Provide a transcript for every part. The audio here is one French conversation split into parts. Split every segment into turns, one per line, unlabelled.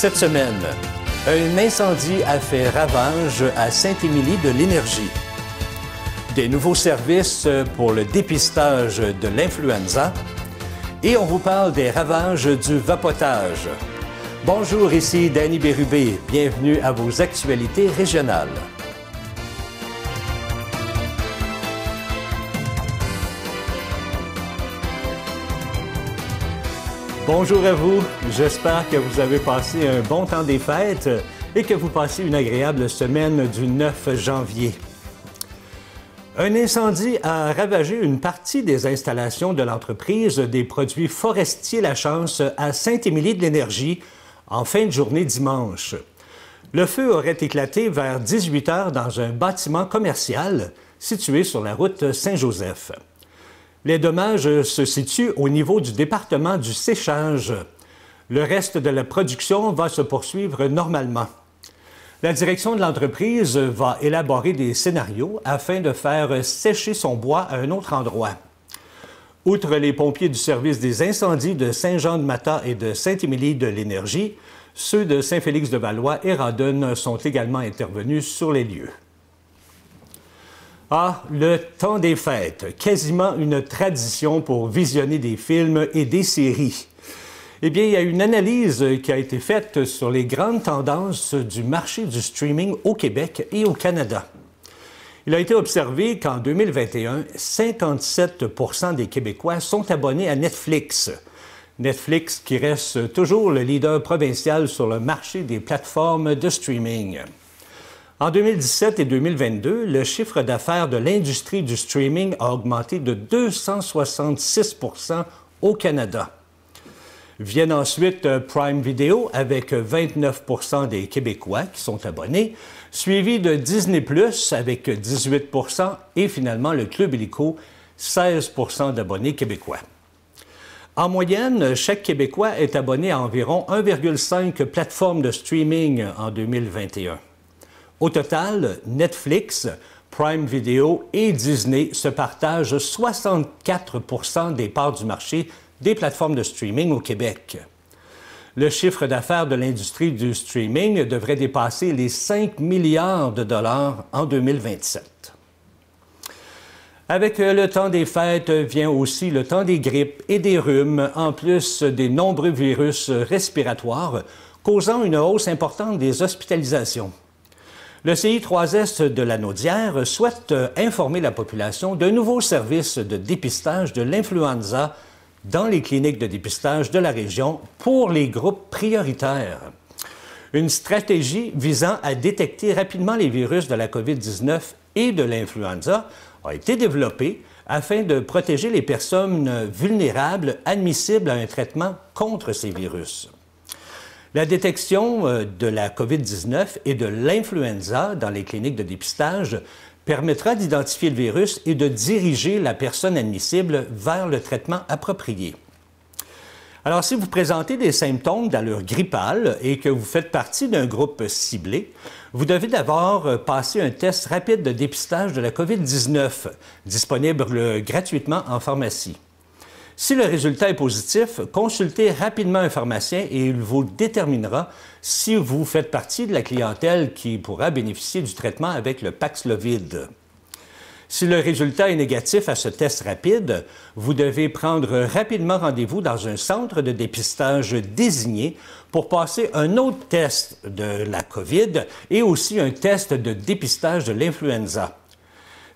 Cette semaine, un incendie a fait ravage à Saint-Émilie-de-l'Énergie. Des nouveaux services pour le dépistage de l'influenza. Et on vous parle des ravages du vapotage. Bonjour, ici Danny Bérubé. Bienvenue à vos actualités régionales. Bonjour à vous, j'espère que vous avez passé un bon temps des fêtes et que vous passez une agréable semaine du 9 janvier. Un incendie a ravagé une partie des installations de l'entreprise des produits forestiers La Chance à Saint-Émilie-de-l'Énergie en fin de journée dimanche. Le feu aurait éclaté vers 18 h dans un bâtiment commercial situé sur la route Saint-Joseph. Les dommages se situent au niveau du département du séchage. Le reste de la production va se poursuivre normalement. La direction de l'entreprise va élaborer des scénarios afin de faire sécher son bois à un autre endroit. Outre les pompiers du service des incendies de Saint-Jean-de-Mata et de Saint-Émilie-de-l'Énergie, ceux de Saint-Félix-de-Valois et Radon sont également intervenus sur les lieux. Ah, le temps des fêtes, quasiment une tradition pour visionner des films et des séries. Eh bien, il y a une analyse qui a été faite sur les grandes tendances du marché du streaming au Québec et au Canada. Il a été observé qu'en 2021, 57 % des Québécois sont abonnés à Netflix. Netflix qui reste toujours le leader provincial sur le marché des plateformes de streaming. En 2017 et 2022, le chiffre d'affaires de l'industrie du streaming a augmenté de 266 % au Canada. Viennent ensuite Prime Video avec 29 % des Québécois qui sont abonnés, suivi de Disney+ avec 18 % et finalement le Club Illico, 16 % d'abonnés québécois. En moyenne, chaque Québécois est abonné à environ 1,5 plateformes de streaming en 2021. Au total, Netflix, Prime Video et Disney se partagent 64 % des parts du marché des plateformes de streaming au Québec. Le chiffre d'affaires de l'industrie du streaming devrait dépasser les 5 milliards de dollars en 2027. Avec le temps des fêtes vient aussi le temps des grippes et des rhumes, en plus des nombreux virus respiratoires, causant une hausse importante des hospitalisations. Le CI3S de la Naudière souhaite informer la population d'un nouveau service de dépistage de l'influenza dans les cliniques de dépistage de la région pour les groupes prioritaires. Une stratégie visant à détecter rapidement les virus de la COVID-19 et de l'influenza a été développée afin de protéger les personnes vulnérables admissibles à un traitement contre ces virus. La détection de la COVID-19 et de l'influenza dans les cliniques de dépistage permettra d'identifier le virus et de diriger la personne admissible vers le traitement approprié. Alors, si vous présentez des symptômes d'allure grippale et que vous faites partie d'un groupe ciblé, vous devez d'abord passer un test rapide de dépistage de la COVID-19, disponible gratuitement en pharmacie. Si le résultat est positif, consultez rapidement un pharmacien et il vous déterminera si vous faites partie de la clientèle qui pourra bénéficier du traitement avec le Paxlovid. Si le résultat est négatif à ce test rapide, vous devez prendre rapidement rendez-vous dans un centre de dépistage désigné pour passer un autre test de la COVID et aussi un test de dépistage de l'influenza.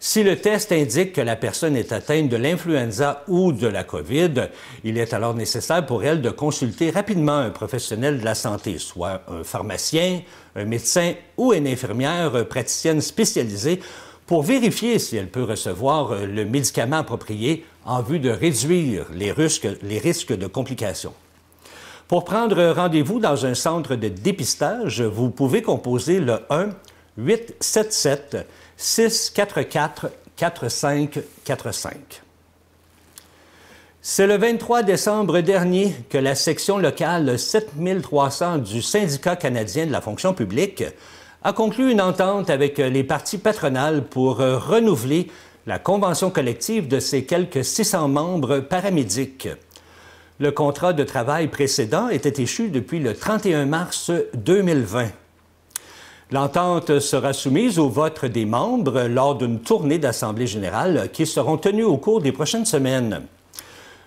Si le test indique que la personne est atteinte de l'influenza ou de la COVID, il est alors nécessaire pour elle de consulter rapidement un professionnel de la santé, soit un pharmacien, un médecin ou une infirmière praticienne spécialisée pour vérifier si elle peut recevoir le médicament approprié en vue de réduire les risques de complications. Pour prendre rendez-vous dans un centre de dépistage, vous pouvez composer le 1-877-644-4545. C'est le 23 décembre dernier que la section locale 7300 du Syndicat canadien de la fonction publique a conclu une entente avec les parties patronales pour renouveler la convention collective de ses quelques 600 membres paramédics. Le contrat de travail précédent était échu depuis le 31 mars 2020. L'entente sera soumise au vote des membres lors d'une tournée d'Assemblée générale qui seront tenues au cours des prochaines semaines.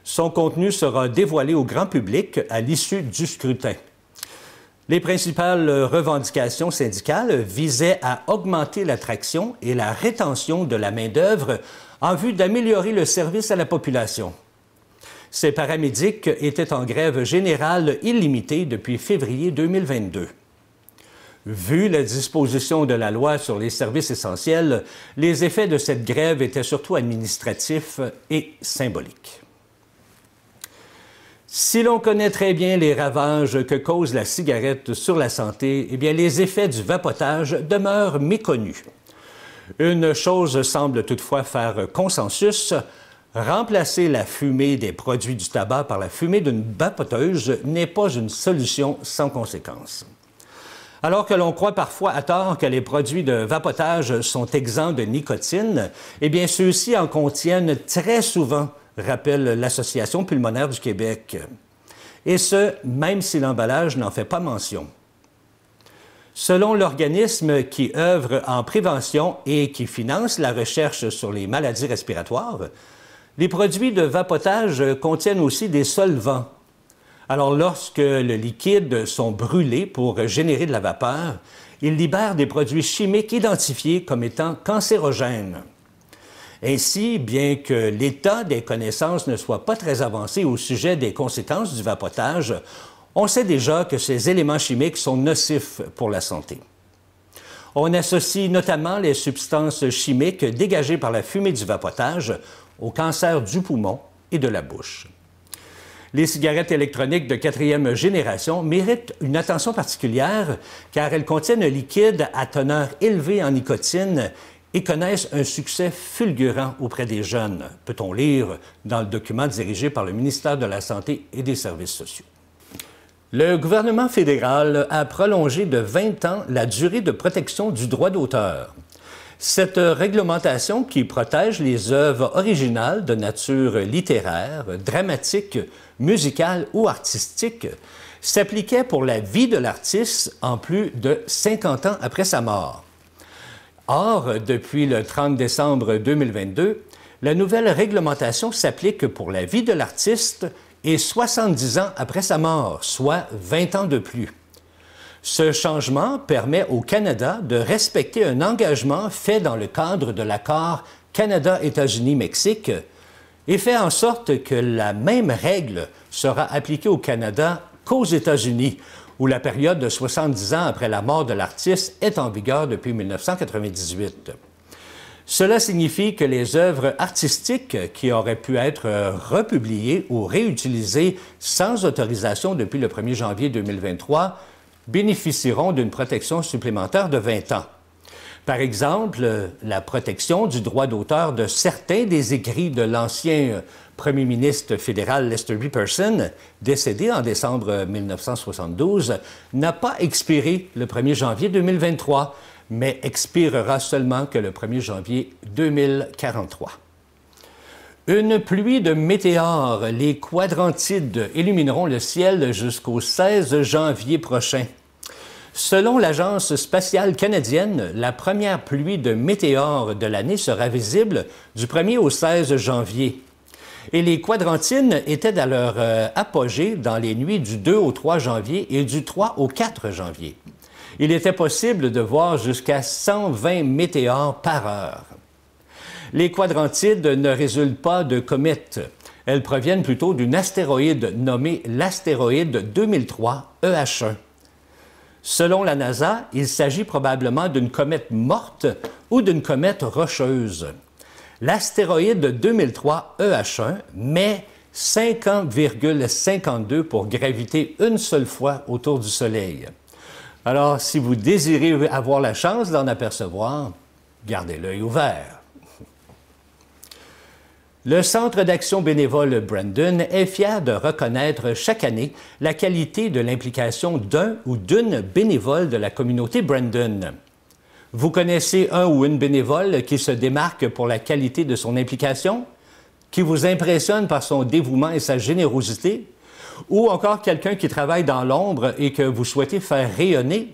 Son contenu sera dévoilé au grand public à l'issue du scrutin. Les principales revendications syndicales visaient à augmenter l'attraction et la rétention de la main-d'œuvre en vue d'améliorer le service à la population. Ces paramédics étaient en grève générale illimitée depuis février 2022. Vu la disposition de la loi sur les services essentiels, les effets de cette grève étaient surtout administratifs et symboliques. Si l'on connaît très bien les ravages que cause la cigarette sur la santé, eh bien, les effets du vapotage demeurent méconnus. Une chose semble toutefois faire consensus: remplacer la fumée des produits du tabac par la fumée d'une vapoteuse n'est pas une solution sans conséquence. Alors que l'on croit parfois à tort que les produits de vapotage sont exempts de nicotine, eh bien, ceux-ci en contiennent très souvent, rappelle l'Association pulmonaire du Québec. Et ce, même si l'emballage n'en fait pas mention. Selon l'organisme qui œuvre en prévention et qui finance la recherche sur les maladies respiratoires, les produits de vapotage contiennent aussi des solvants. Alors, lorsque le liquide sont brûlés pour générer de la vapeur, ils libèrent des produits chimiques identifiés comme étant cancérogènes. Ainsi, bien que l'état des connaissances ne soit pas très avancé au sujet des conséquences du vapotage, on sait déjà que ces éléments chimiques sont nocifs pour la santé. On associe notamment les substances chimiques dégagées par la fumée du vapotage au cancer du poumon et de la bouche. Les cigarettes électroniques de 4e génération méritent une attention particulière car elles contiennent un liquide à teneur élevée en nicotine et connaissent un succès fulgurant auprès des jeunes, peut-on lire dans le document dirigé par le ministère de la Santé et des Services sociaux. Le gouvernement fédéral a prolongé de 20 ans la durée de protection du droit d'auteur. Cette réglementation qui protège les œuvres originales de nature littéraire, dramatique, musicale ou artistique s'appliquait pour la vie de l'artiste en plus de 50 ans après sa mort. Or, depuis le 30 décembre 2022, la nouvelle réglementation s'applique pour la vie de l'artiste et 70 ans après sa mort, soit 20 ans de plus. Ce changement permet au Canada de respecter un engagement fait dans le cadre de l'accord Canada-États-Unis-Mexique et fait en sorte que la même règle sera appliquée au Canada qu'aux États-Unis, où la période de 70 ans après la mort de l'artiste est en vigueur depuis 1998. Cela signifie que les œuvres artistiques qui auraient pu être republiées ou réutilisées sans autorisation depuis le 1er janvier 2023 bénéficieront d'une protection supplémentaire de 20 ans. Par exemple, la protection du droit d'auteur de certains des écrits de l'ancien premier ministre fédéral Lester B. Pearson, décédé en décembre 1972, n'a pas expiré le 1er janvier 2023, mais expirera seulement que le 1er janvier 2043. Une pluie de météores, les quadrantides, illumineront le ciel jusqu'au 16 janvier prochain. Selon l'Agence spatiale canadienne, la première pluie de météores de l'année sera visible du 1er au 16 janvier. Et les quadrantines étaient à leur apogée dans les nuits du 2 au 3 janvier et du 3 au 4 janvier. Il était possible de voir jusqu'à 120 météores par heure. Les quadrantides ne résultent pas de comètes. Elles proviennent plutôt d'une astéroïde nommée l'astéroïde 2003 EH1. Selon la NASA, il s'agit probablement d'une comète morte ou d'une comète rocheuse. L'astéroïde 2003 EH1 met 5,52 ans pour graviter une seule fois autour du Soleil. Alors, si vous désirez avoir la chance d'en apercevoir, gardez l'œil ouvert. Le Centre d'action bénévole Brandon est fier de reconnaître chaque année la qualité de l'implication d'un ou d'une bénévole de la communauté Brandon. Vous connaissez un ou une bénévole qui se démarque pour la qualité de son implication, qui vous impressionne par son dévouement et sa générosité, ou encore quelqu'un qui travaille dans l'ombre et que vous souhaitez faire rayonner,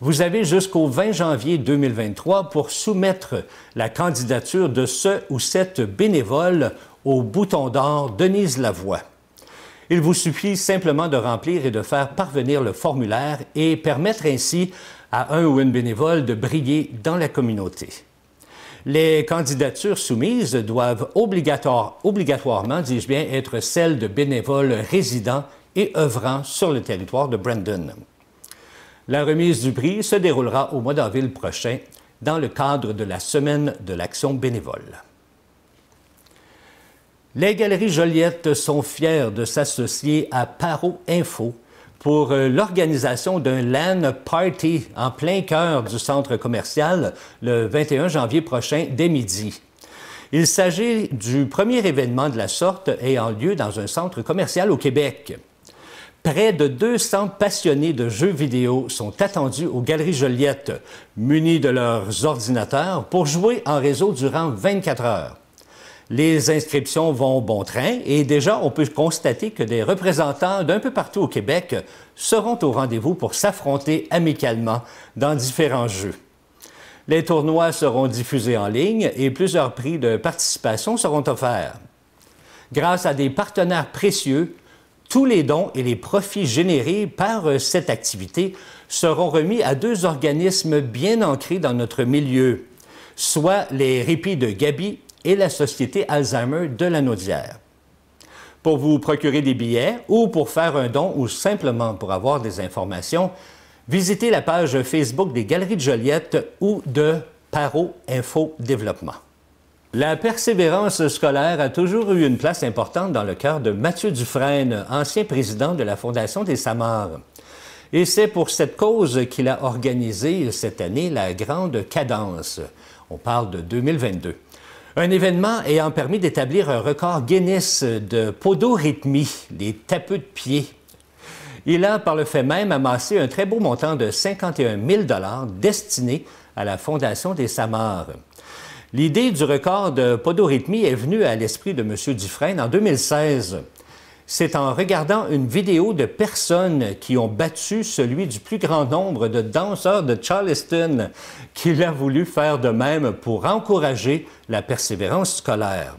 vous avez jusqu'au 20 janvier 2023 pour soumettre la candidature de ce ou cette bénévole au bouton d'or Denise Lavoie. Il vous suffit simplement de remplir et de faire parvenir le formulaire et permettre ainsi à un ou une bénévole de briller dans la communauté. Les candidatures soumises doivent obligatoirement, dis-je bien, être celles de bénévoles résidents et œuvrant sur le territoire de Brandon. La remise du prix se déroulera au mois d'avril prochain dans le cadre de la Semaine de l'Action bénévole. Les Galeries Joliette sont fiers de s'associer à Paro Info pour l'organisation d'un LAN Party en plein cœur du centre commercial le 21 janvier prochain dès midi. Il s'agit du premier événement de la sorte ayant lieu dans un centre commercial au Québec. Près de 200 passionnés de jeux vidéo sont attendus aux Galeries Joliette, munis de leurs ordinateurs, pour jouer en réseau durant 24 heures. Les inscriptions vont bon train et déjà on peut constater que des représentants d'un peu partout au Québec seront au rendez-vous pour s'affronter amicalement dans différents jeux. Les tournois seront diffusés en ligne et plusieurs prix de participation seront offerts. Grâce à des partenaires précieux, tous les dons et les profits générés par cette activité seront remis à deux organismes bien ancrés dans notre milieu, soit les Répits de Gaby et la Société Alzheimer de Lanaudière. Pour vous procurer des billets ou pour faire un don ou simplement pour avoir des informations, visitez la page Facebook des Galeries de Joliette ou de Paro Info Développement. La persévérance scolaire a toujours eu une place importante dans le cœur de Mathieu Dufresne, ancien président de la Fondation des Samars. Et c'est pour cette cause qu'il a organisé cette année la Grande Cadence. On parle de 2022. Un événement ayant permis d'établir un record Guinness de podorythmie, les tapeux de pied. Il a par le fait même amassé un très beau montant de 51 000 $ destiné à la Fondation des Samars. L'idée du record de podorythmie est venue à l'esprit de M. Dufresne en 2016. C'est en regardant une vidéo de personnes qui ont battu celui du plus grand nombre de danseurs de Charleston qu'il a voulu faire de même pour encourager la persévérance scolaire.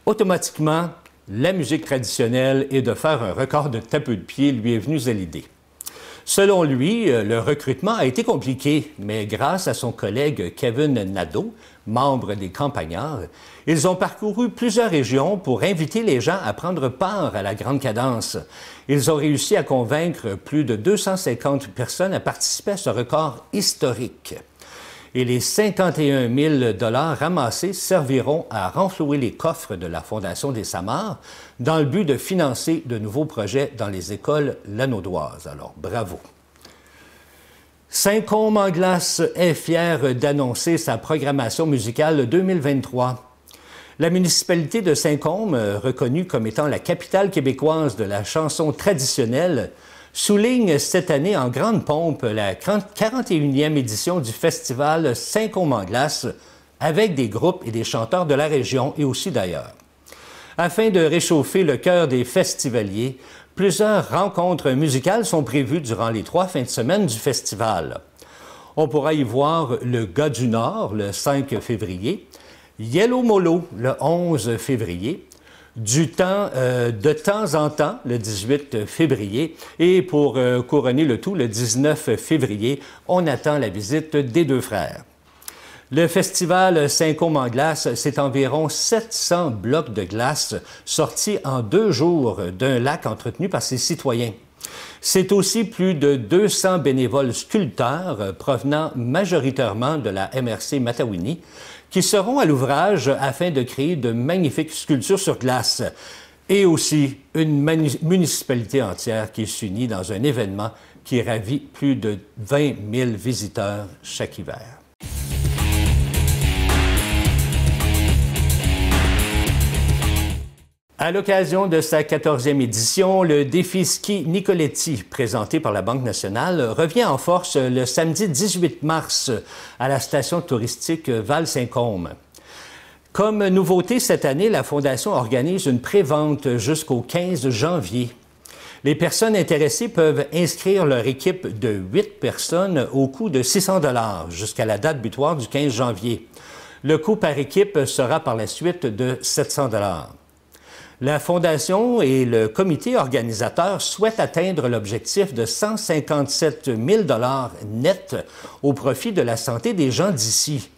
Automatiquement, la musique traditionnelle et de faire un record de tapeux de pied lui est venue à l'idée. Selon lui, le recrutement a été compliqué, mais grâce à son collègue Kevin Nadeau, membre des Campagnards, ils ont parcouru plusieurs régions pour inviter les gens à prendre part à la Grande Cadence. Ils ont réussi à convaincre plus de 250 personnes à participer à ce record historique. Et les 51 000 $ ramassés serviront à renflouer les coffres de la Fondation des Samars dans le but de financer de nouveaux projets dans les écoles lanaudoises. Alors, bravo! Saint-Côme-en-Glace est fier d'annoncer sa programmation musicale 2023. La municipalité de Saint-Côme, reconnue comme étant la capitale québécoise de la chanson traditionnelle, souligne cette année en grande pompe la 41e édition du festival Saint-Côme-en-Glace avec des groupes et des chanteurs de la région et aussi d'ailleurs. Afin de réchauffer le cœur des festivaliers, plusieurs rencontres musicales sont prévues durant les 3 fins de semaine du festival. On pourra y voir le Gars du Nord le 5 février, Yellow Molo le 11 février, de temps en temps le 18 février et pour couronner le tout le 19 février, on attend la visite des deux frères. Le festival Saint-Côme-en-Glace, c'est environ 700 blocs de glace sortis en 2 jours d'un lac entretenu par ses citoyens. C'est aussi plus de 200 bénévoles sculpteurs provenant majoritairement de la MRC Matawini qui seront à l'ouvrage afin de créer de magnifiques sculptures sur glace et aussi une municipalité entière qui s'unit dans un événement qui ravit plus de 20 000 visiteurs chaque hiver. À l'occasion de sa 14e édition, le défi ski Nicoletti, présenté par la Banque nationale, revient en force le samedi 18 mars à la station touristique Val-Saint-Côme. Comme nouveauté cette année, la Fondation organise une pré-vente jusqu'au 15 janvier. Les personnes intéressées peuvent inscrire leur équipe de 8 personnes au coût de 600 $ jusqu'à la date butoir du 15 janvier. Le coût par équipe sera par la suite de 700 $. La Fondation et le comité organisateur souhaitent atteindre l'objectif de 157 000 $ net au profit de la santé des gens d'ici.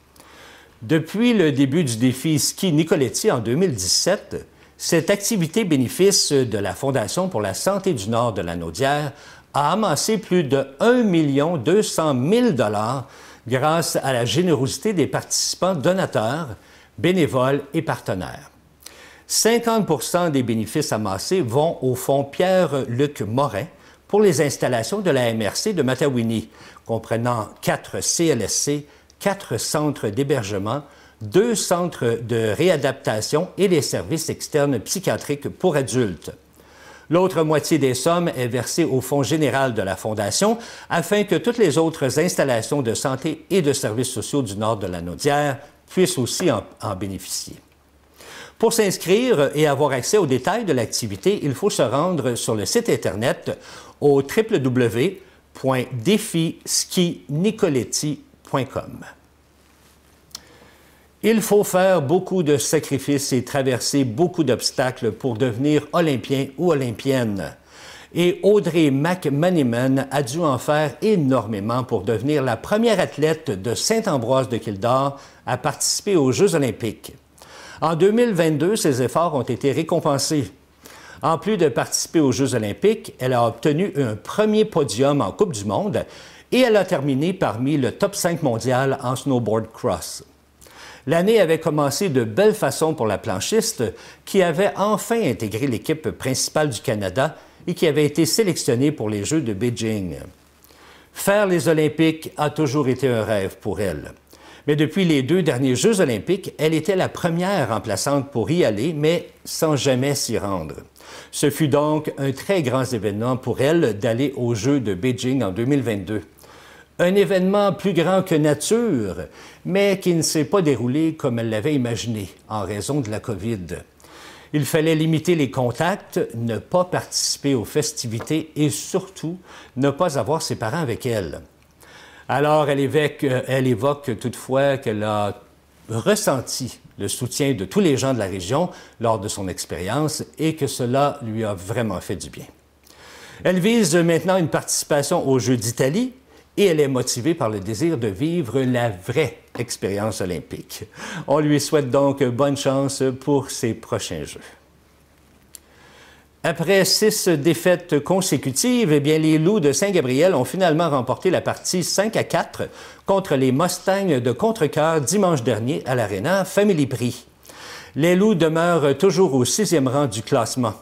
Depuis le début du défi Ski Nicoletti en 2017, cette activité bénéfice de la Fondation pour la santé du Nord de la Naudière a amassé plus de 1 200 000 $ grâce à la générosité des participants donateurs, bénévoles et partenaires. 50 % des bénéfices amassés vont au fonds Pierre-Luc Morin pour les installations de la MRC de Matawini, comprenant 4 CLSC, 4 centres d'hébergement, 2 centres de réadaptation et les services externes psychiatriques pour adultes. L'autre moitié des sommes est versée au Fonds général de la Fondation afin que toutes les autres installations de santé et de services sociaux du nord de la Naudière puissent aussi en bénéficier. Pour s'inscrire et avoir accès aux détails de l'activité, il faut se rendre sur le site Internet au www.défiskinicoletti.com. Il faut faire beaucoup de sacrifices et traverser beaucoup d'obstacles pour devenir olympien ou olympienne. Et Audrey McManiman a dû en faire énormément pour devenir la première athlète de Saint-Ambroise-de-Kildare à participer aux Jeux olympiques. En 2022, ses efforts ont été récompensés. En plus de participer aux Jeux olympiques, elle a obtenu un premier podium en Coupe du monde et elle a terminé parmi le top 5 mondial en snowboard cross. L'année avait commencé de belle façon pour la planchiste qui avait enfin intégré l'équipe principale du Canada et qui avait été sélectionnée pour les Jeux de Beijing. Faire les Olympiques a toujours été un rêve pour elle. Mais depuis les 2 derniers Jeux olympiques, elle était la première remplaçante pour y aller, mais sans jamais s'y rendre. Ce fut donc un très grand événement pour elle d'aller aux Jeux de Beijing en 2022. Un événement plus grand que nature, mais qui ne s'est pas déroulé comme elle l'avait imaginé en raison de la COVID. Il fallait limiter les contacts, ne pas participer aux festivités et surtout ne pas avoir ses parents avec elle. Alors, elle évoque toutefois qu'elle a ressenti le soutien de tous les gens de la région lors de son expérience et que cela lui a vraiment fait du bien. Elle vise maintenant une participation aux Jeux d'Italie et elle est motivée par le désir de vivre la vraie expérience olympique. On lui souhaite donc bonne chance pour ses prochains Jeux. Après 6 défaites consécutives, les Loups de Saint-Gabriel ont finalement remporté la partie 5-4 contre les Mustangs de Contrecœur dimanche dernier à l'Arena Family Prix. Les Loups demeurent toujours au 6e rang du classement.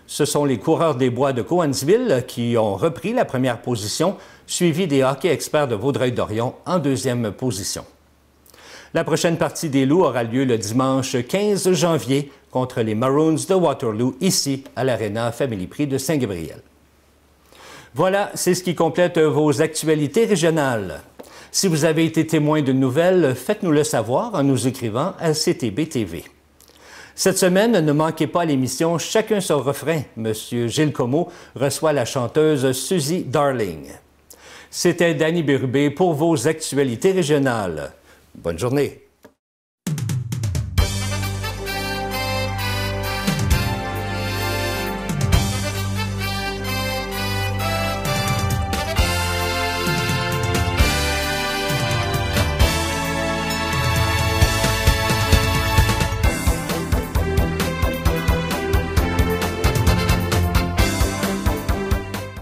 Ce sont les Coureurs des Bois de Cowansville qui ont repris la première position, suivis des Hockey Experts de Vaudreuil-Dorion en 2e position. La prochaine partie des Loups aura lieu le dimanche 15 janvier contre les Maroons de Waterloo, ici à l'Arena Family Prix de Saint-Gabriel. Voilà, c'est ce qui complète vos actualités régionales. Si vous avez été témoin d'une nouvelle, faites-nous le savoir en nous écrivant à CTB TV. Cette semaine, ne manquez pas l'émission Chacun son refrain. Monsieur Gilles Comeau reçoit la chanteuse Suzy Darling. C'était Danny Bérubé pour vos actualités régionales. Bonne journée.